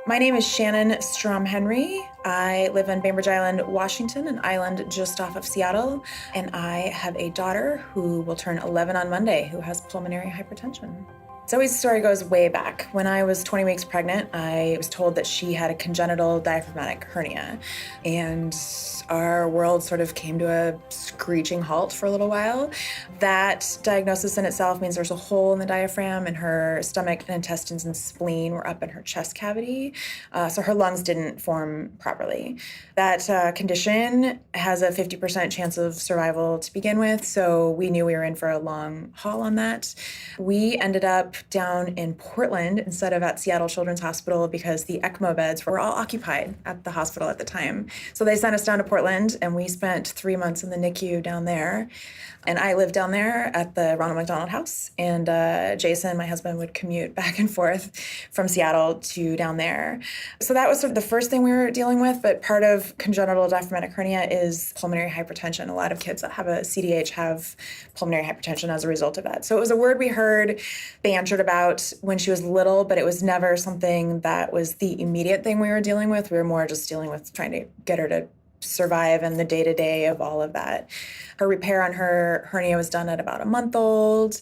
My name is Shannin Strom-Henry. I live on Bainbridge Island, Washington, an island just off of Seattle. And I have a daughter who will turn 11 on Monday who has pulmonary hypertension. Zoe's story goes way back. When I was 20 weeks pregnant, I was told that she had a congenital diaphragmatic hernia. And our world sort of came to a screeching halt for a little while. That diagnosis in itself means there's a hole in the diaphragm, and her stomach and intestines and spleen were up in her chest cavity. So her lungs didn't form properly. That condition has a 50% chance of survival to begin with. So we knew we were in for a long haul on that. We ended up down in Portland instead of at Seattle Children's Hospital because the ECMO beds were all occupied at the hospital at the time. So they sent us down to Portland, and we spent 3 months in the NICU down there. And I lived down there at the Ronald McDonald House. And Jason, my husband, would commute back and forth from Seattle to down there. So that was sort of the first thing we were dealing with. But part of congenital diaphragmatic hernia is pulmonary hypertension. A lot of kids that have a CDH have pulmonary hypertension as a result of that. So it was a word we heard bantered about when she was little, but it was never something that was the immediate thing we were dealing with. We were more just dealing with trying to get her to survive and the day-to-day of all of that. Her repair on her hernia was done at about a month old.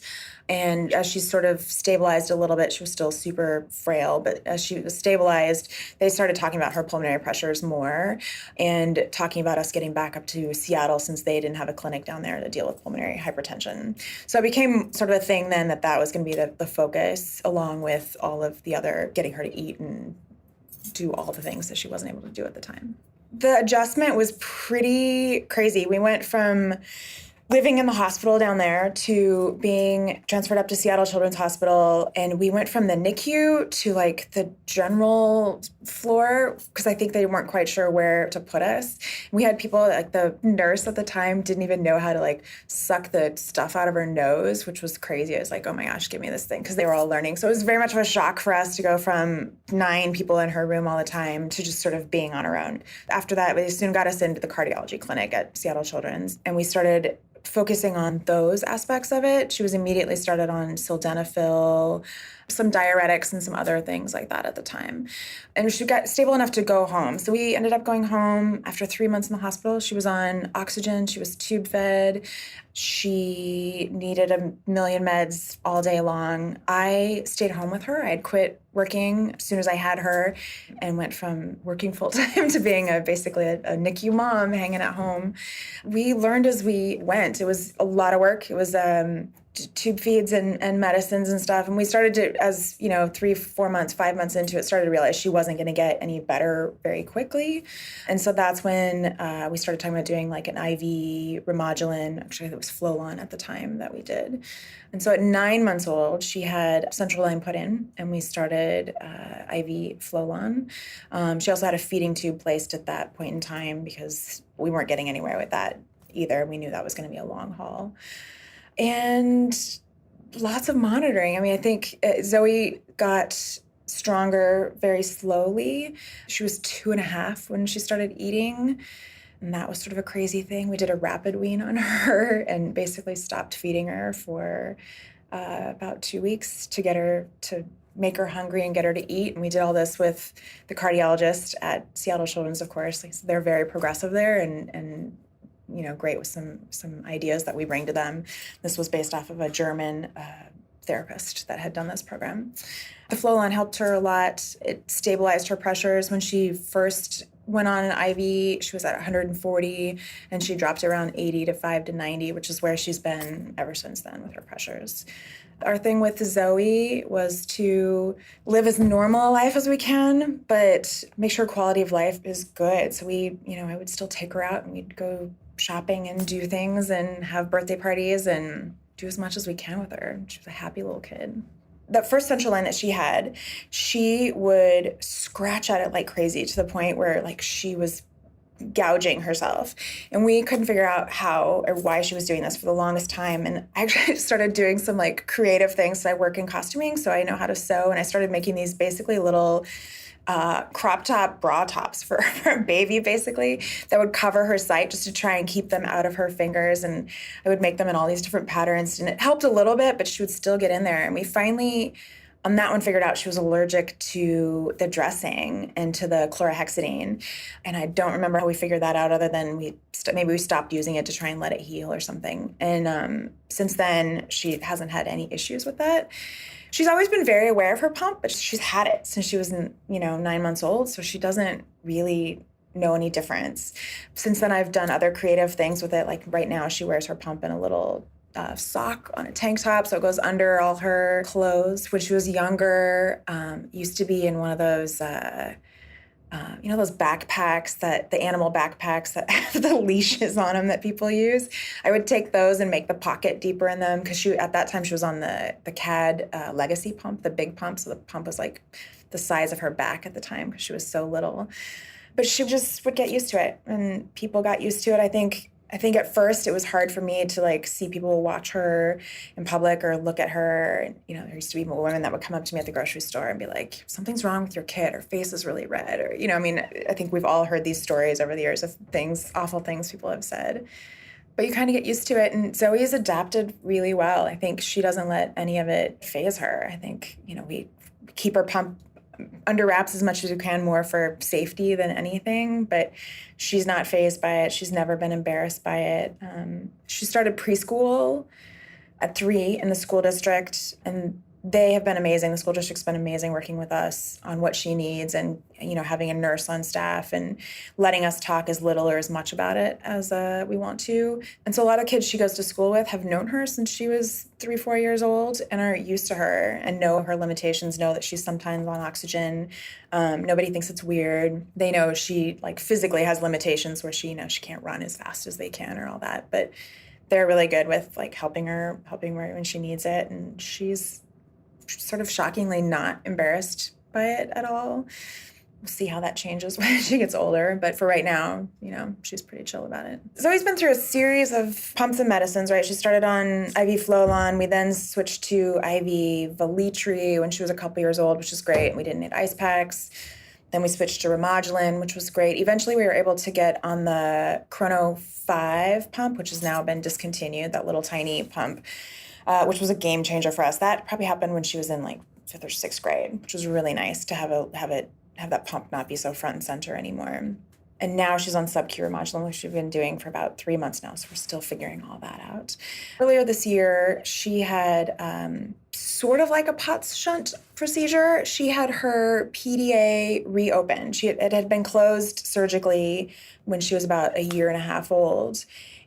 And as she sort of stabilized a little bit, she was still super frail, but as she was stabilized, they started talking about her pulmonary pressures more and talking about us getting back up to Seattle since they didn't have a clinic down there to deal with pulmonary hypertension. So it became sort of a thing then that was going to be the focus, along with all of the other, getting her to eat and do all the things that she wasn't able to do at the time. The adjustment was pretty crazy. We went from living in the hospital down there to being transferred up to Seattle Children's Hospital. And we went from the NICU to like the general floor because I think they weren't quite sure where to put us. We had people, like the nurse at the time didn't even know how to like suck the stuff out of her nose, which was crazy. I was like, oh my gosh, give me this thing, because they were all learning. So it was very much of a shock for us to go from 9 people in her room all the time to just sort of being on our own. After that, they soon got us into the cardiology clinic at Seattle Children's, and we started focusing on those aspects of it. She was immediately started on sildenafil, some diuretics, and some other things like that at the time. And she got stable enough to go home. So we ended up going home after 3 months in the hospital. She was on oxygen. She was tube fed. She needed a million meds all day long. I stayed home with her. I had quit working as soon as I had her and went from working full-time to being basically a NICU mom hanging at home. We learned as we went. It was a lot of work. It was tube feeds and medicines and stuff. And we started to, as 3, 4 months, 5 months into it, started to realize she wasn't going to get any better very quickly. And so that's when we started talking about doing like an IV Remodulin. Actually, it was Flowlon at the time that we did. And so at 9 months old, she had central line put in, and we started IV Flowlon. She also had a feeding tube placed at that point in time because we weren't getting anywhere with that either. We knew that was going to be a long haul. And lots of monitoring. I mean, I think Zoe got stronger very slowly. She was 2.5 when she started eating. And that was sort of a crazy thing. We did a rapid wean on her and basically stopped feeding her for about 2 weeks to get her to make her hungry and get her to eat. And we did all this with the cardiologist at Seattle Children's, of course. Like, so they're very progressive there and great with some ideas that we bring to them. This was based off of a German therapist that had done this program. The Flowlon helped her a lot. It stabilized her pressures. When she first went on an IV, she was at 140, and she dropped around 85 to 90, which is where she's been ever since then with her pressures. Our thing with Zoe was to live as normal a life as we can, but make sure quality of life is good. So I would still take her out, and we'd go shopping and do things and have birthday parties and do as much as we can with her. She was a happy little kid. That first central line that she had, she would scratch at it like crazy to the point where like she was gouging herself. And we couldn't figure out how or why she was doing this for the longest time. And I actually started doing some like creative things. So I work in costuming, so I know how to sew. And I started making these basically little crop top bra tops for a baby, basically, that would cover her site just to try and keep them out of her fingers. And I would make them in all these different patterns. And it helped a little bit, but she would still get in there. And we finally On that one, figured out she was allergic to the dressing and to the chlorhexidine. And I don't remember how we figured that out other than maybe we stopped using it to try and let it heal or something. And since then, she hasn't had any issues with that. She's always been very aware of her pump, but she's had it since she was, 9 months old. So she doesn't really know any difference. Since then, I've done other creative things with it. Like right now, she wears her pump in a little sock on a tank top, so it goes under all her clothes. When she was younger, used to be in one of those, those backpacks, the animal backpacks that have the leashes on them that people use. I would take those and make the pocket deeper in them because at that time she was on the CAD legacy pump, the big pump. So the pump was like the size of her back at the time because she was so little. But she just would get used to it, and people got used to it. I think at first it was hard for me to see people watch her in public or look at her. There used to be more women that would come up to me at the grocery store and be like, something's wrong with your kid. Her face is really red. Or, I think we've all heard these stories over the years of awful things people have said. But you kind of get used to it. And Zoe's adapted really well. I think she doesn't let any of it faze her. I think, we keep her pump under wraps as much as we can, more for safety than anything, but she's not fazed by it. She's never been embarrassed by it. She started preschool at 3 in the school district, and they have been amazing. The school district's been amazing working with us on what she needs and, having a nurse on staff and letting us talk as little or as much about it as we want to. And so a lot of kids she goes to school with have known her since she was 3-4 years old and are used to her and know her limitations, know that she's sometimes on oxygen. Nobody thinks it's weird. They know she physically has limitations where she can't run as fast as they can or all that. But they're really good with helping her when she needs it. And she's sort of shockingly not embarrassed by it at all. We'll see how that changes when she gets older. But for right now, she's pretty chill about it. Zoe's been through a series of pumps and medicines, right? She started on IV Flovon. We then switched to IV Velitri when she was a couple years old, which is great. We didn't need ice packs. Then we switched to Remodulin, which was great. Eventually, we were able to get on the Chrono 5 pump, which has now been discontinued, that little tiny pump, which was a game changer for us. That probably happened when she was in 5th or 6th grade, which was really nice to have that pump not be so front and center anymore. And now she's on sub-Q Remodulin, which we've been doing for about 3 months now, so we're still figuring all that out. Earlier this year, she had sort of like a POTS shunt procedure. She had her PDA reopened. It had been closed surgically when she was about 1.5 years old.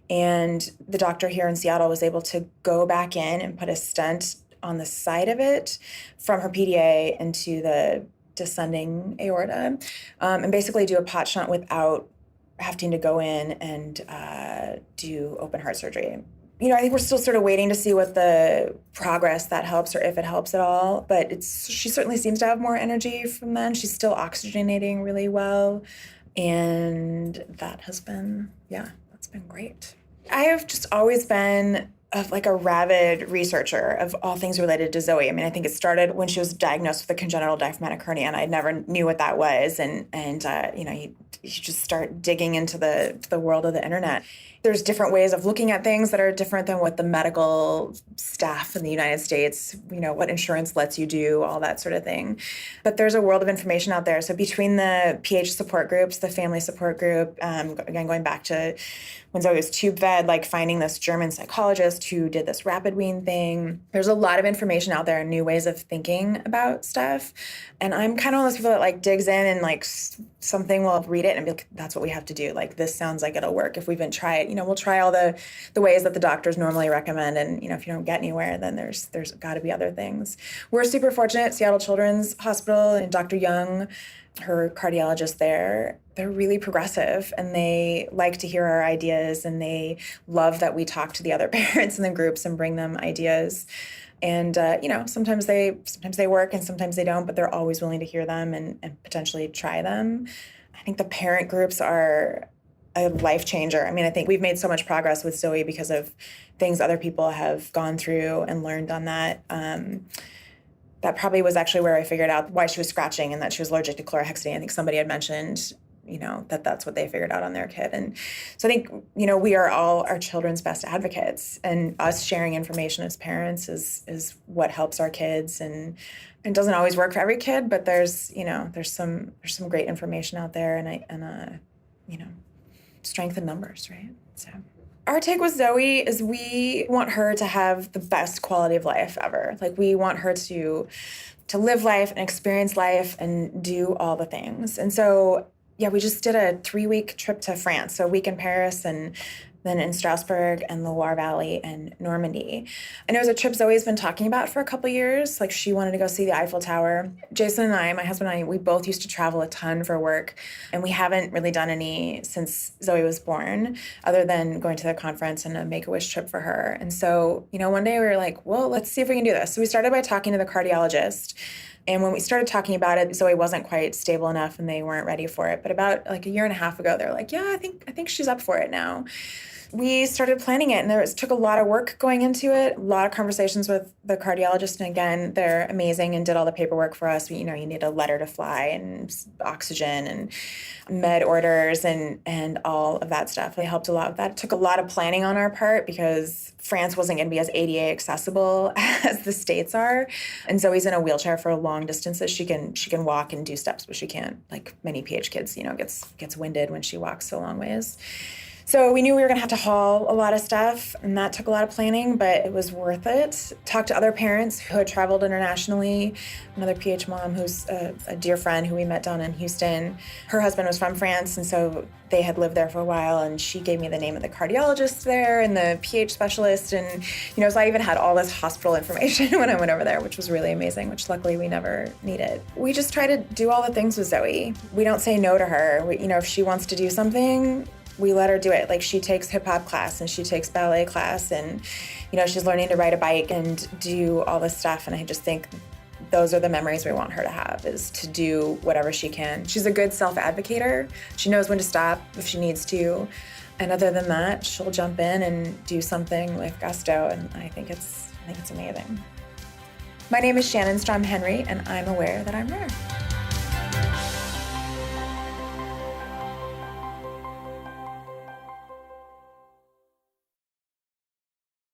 And the doctor here in Seattle was able to go back in and put a stent on the side of it from her PDA into the descending aorta, and basically do a pot shunt without having to go in and do open heart surgery. I think we're still sort of waiting to see what the progress that helps or if it helps at all. But she certainly seems to have more energy from then. She's still oxygenating really well. And that's been great. I have just always been a rabid researcher of all things related to Zoe. I think it started when she was diagnosed with a congenital diaphragmatic hernia, and I never knew what that was. And you just start digging into the world of the internet. There's different ways of looking at things that are different than what the medical staff in the United States, what insurance lets you do, all that sort of thing. But there's a world of information out there. So between the PH support groups, the family support group, again, going back to when Zoe was tube fed, finding this German psychologist who did this rapid wean thing. There's a lot of information out there and new ways of thinking about stuff. And I'm kind of one of those people that digs in and something will read it and be like, that's what we have to do. This sounds like it'll work. If we even try it, we'll try all the ways that the doctors normally recommend. And, if you don't get anywhere, then there's got to be other things. We're super fortunate. Seattle Children's Hospital and Dr. Young, her cardiologist there, they're really progressive and they like to hear our ideas and they love that we talk to the other parents in the groups and bring them ideas. And, sometimes they work and sometimes they don't, but they're always willing to hear them and potentially try them. I think the parent groups are a life changer. I think we've made so much progress with Zoe because of things other people have gone through and learned on that. That probably was actually where I figured out why she was scratching and that she was allergic to chlorhexidine. I think somebody had mentioned that's what they figured out on their kid. And so I think, we are all our children's best advocates, and us sharing information as parents is what helps our kids. And it doesn't always work for every kid, but there's some great information out there, and strength in numbers, right? So our take with Zoe is we want her to have the best quality of life ever. Like, we want her to live life and experience life and do all the things. And so, yeah, we just did a 3-week trip to France. So a week in Paris, and then in Strasbourg and Loire Valley and Normandy. And it was a trip Zoe's been talking about for a couple years. Like, she wanted to go see the Eiffel Tower. Jason and I, my husband and I, we both used to travel a ton for work, and we haven't really done any since Zoe was born, other than going to the conference and a Make-A-Wish trip for her. And so, one day we were like, well, let's see if we can do this. So we started by talking to the cardiologist. And when we started talking about it, Zoe wasn't quite stable enough and they weren't ready for it. But about like a year and a half ago, they're like, yeah, I think she's up for it now. We started planning it, and it took a lot of work going into it, a lot of conversations with the cardiologist. And again, they're amazing and did all the paperwork for us. You need a letter to fly and oxygen and med orders and all of that stuff. They helped a lot with that. It took a lot of planning on our part because France wasn't going to be as ADA accessible as the States are. And Zoe's in a wheelchair for long distances. She can walk and do steps, but she can't, like many PH kids, gets winded when she walks so long ways. So we knew we were going to have to haul a lot of stuff, and that took a lot of planning, but it was worth it. Talked to other parents who had traveled internationally. Another PH mom who's a dear friend who we met down in Houston. Her husband was from France, and so they had lived there for a while, and she gave me the name of the cardiologist there and the PH specialist. And, so I even had all this hospital information when I went over there, which was really amazing, which luckily we never needed. We just try to do all the things with Zoe. We don't say no to her. If she wants to do something, we let her do it. Like, she takes hip hop class and she takes ballet class, and, she's learning to ride a bike and do all this stuff. And I just think those are the memories we want her to have, is to do whatever she can. She's a good self-advocator. She knows when to stop if she needs to. And other than that, she'll jump in and do something with gusto. And I think it's amazing. My name is Shannin Strom-Henry, and I'm aware that I'm rare.